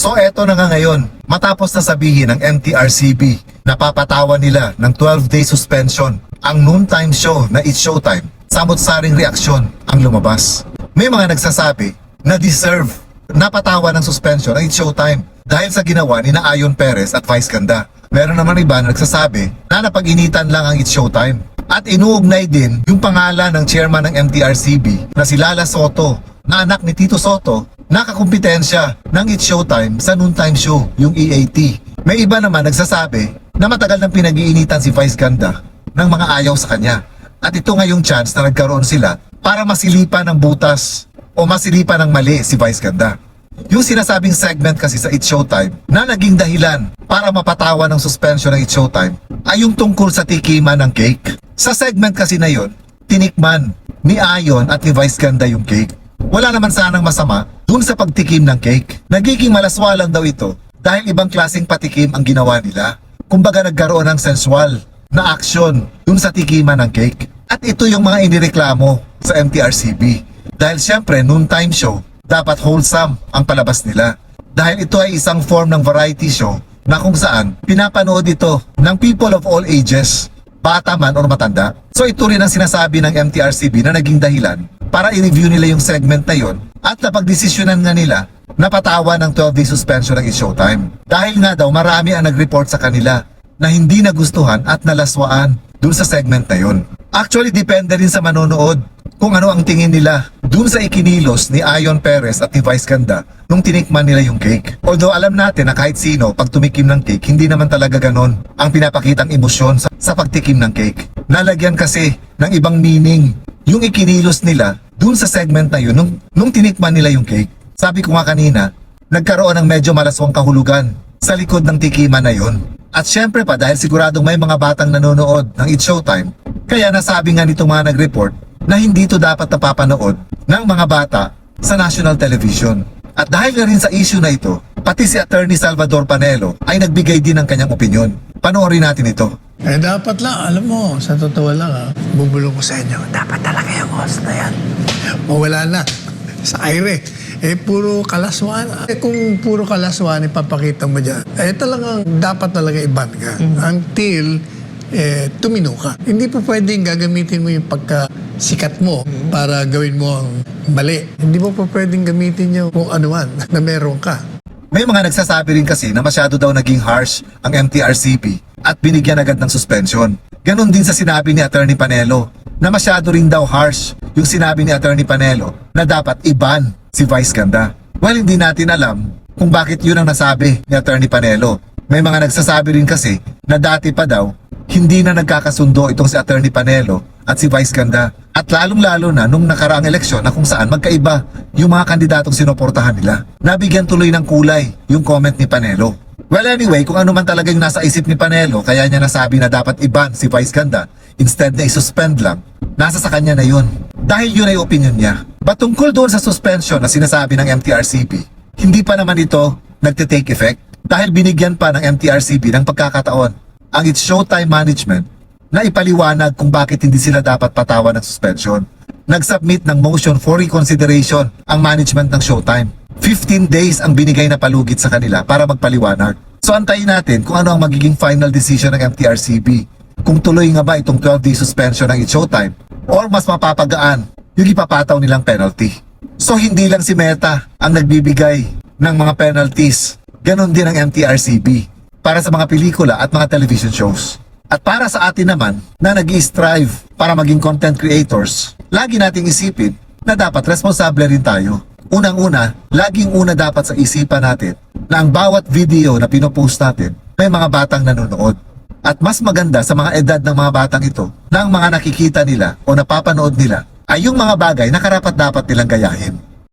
So eto na nga ngayon, matapos na sabihin ng MTRCB na papatawan nila ng 12-day suspension ang noontime show na It's Showtime, samot-saring reaksyon ang lumabas. May mga nagsasabi na deserve na patawan ng suspension ang It's Showtime dahil sa ginawa ni na Ayon Perez at Vice Ganda. Meron naman iba na nagsasabi na napag-initan lang ang It's Showtime. At inuugnay din yung pangalan ng chairman ng MTRCB na si Lala Soto, na anak ni Tito Soto, nakakumpetensya ng It's Showtime sa noontime show, yung EAT. May iba naman nagsasabi na matagal nang pinag-iinitan si Vice Ganda ng mga ayaw sa kanya. At ito nga yung chance na nagkaroon sila para masilipan ng butas o masilipan ng mali si Vice Ganda. Yung sinasabing segment kasi sa It's Showtime na naging dahilan para mapatawan ng suspension ng It's Showtime ay yung tungkol sa tikiman ng cake. Sa segment kasi na yon, tinikman ni Ayon at ni Vice Ganda yung cake. Wala naman sanang masama dun sa pagtikim ng cake. Nagiging malaswa lang daw ito dahil ibang klaseng patikim ang ginawa nila. Kumbaga nagkaroon ng sensual na action dun sa tikiman ng cake. At ito yung mga inireklamo sa MTRCB. Dahil syempre noontime show, dapat wholesome ang palabas nila. Dahil ito ay isang form ng variety show na kung saan pinapanood ito ng people of all ages, bata man o matanda. So ito rin ang sinasabi ng MTRCB na naging dahilan para i-review nila yung segment na yon at napagdesisyonan nga nila na patawan ng 12-day suspension ng It's Showtime. Dahil nga daw marami ang nag-report sa kanila na hindi nagustuhan at nalaswaan dun sa segment na yon. Actually, depende rin sa manonood kung ano ang tingin nila dun sa ikinilos ni Ayon Perez at ni Vice Ganda nung tinikman nila yung cake. Although alam natin na kahit sino pag tumikim ng cake, hindi naman talaga ganon ang pinapakitang emosyon sa pagtikim ng cake. Nalagyan kasi ng ibang meaning yung ikinilos nila dun sa segment na yun nung tinikman nila yung cake. Sabi ko nga kanina, nagkaroon ng medyo malaswang kahulugan sa likod ng tikiman na yun. At syempre pa dahil siguradong may mga batang nanonood ng It's Showtime, kaya nasabi nga nitong mga nag-report na hindi ito dapat napapanood ng mga bata sa national television. At dahil na rin sa issue na ito, pati si Attorney Salvador Panelo ay nagbigay din ng kanyang opinyon. Panoorin natin ito. Dapat lang, alam mo, sa totoo lang bubulong ko sa inyo, dapat talaga yung host na yan. Mawala na sa aire. Puro kalaswan. Kung puro kalaswan, ipapakita mo dyan, talagang dapat talaga i-ban ka. Until tumino ka. Hindi po pwedeng gagamitin mo yung pagkasikat mo para gawin mo ang mali. Hindi mo po pwedeng gamitin yung kung anuman na meron ka. May mga nagsasabi rin kasi na masyado daw naging harsh ang MTRCB at binigyan agad ng suspension. Ganon din sa sinabi ni Attorney Panelo na masyado rin daw harsh yung sinabi ni Attorney Panelo na dapat i-ban si Vice Ganda. Well, hindi natin alam kung bakit yun ang nasabi ni Attorney Panelo. May mga nagsasabi rin kasi na dati pa daw hindi na nagkakasundo itong si Attorney Panelo at si Vice Ganda. At lalong-lalo na nung nakaraang eleksyon na kung saan magkaiba yung mga kandidatong sinoportahan nila. Nabigyan tuloy ng kulay yung comment ni Panelo. Well anyway, kung ano man talaga yung nasa isip ni Panelo, kaya niya nasabi na dapat i-ban si Vice Ganda instead na i-suspend lang, nasa sa kanya na yun. Dahil yun ay opinion niya. But tungkol doon sa suspension na sinasabi ng MTRCB, hindi pa naman ito nagte-take effect dahil binigyan pa ng MTRCB ng pagkakataon ang It's Showtime management na ipaliwanag kung bakit hindi sila dapat patawan ng suspension. Nag-submit ng motion for reconsideration ang management ng Showtime. 15 days ang binigay na palugit sa kanila para magpaliwanag. So antayin natin kung ano ang magiging final decision ng MTRCB. Kung tuloy nga ba itong 12-day suspension ng It's Showtime or mas mapapagaan yung ipapataw nilang penalty. So hindi lang si Meta ang nagbibigay ng mga penalties. Ganon din ang MTRCB para sa mga pelikula at mga television shows. At para sa atin naman na nag-i-strive para maging content creators, lagi nating isipin na dapat responsable rin tayo. Unang-una, laging una dapat sa isipan natin na ang bawat video na pinopost natin may mga batang nanonood. At mas maganda sa mga edad ng mga batang ito na ang mga nakikita nila o napapanood nila ay yung mga bagay na karapat-dapat nilang gayahin.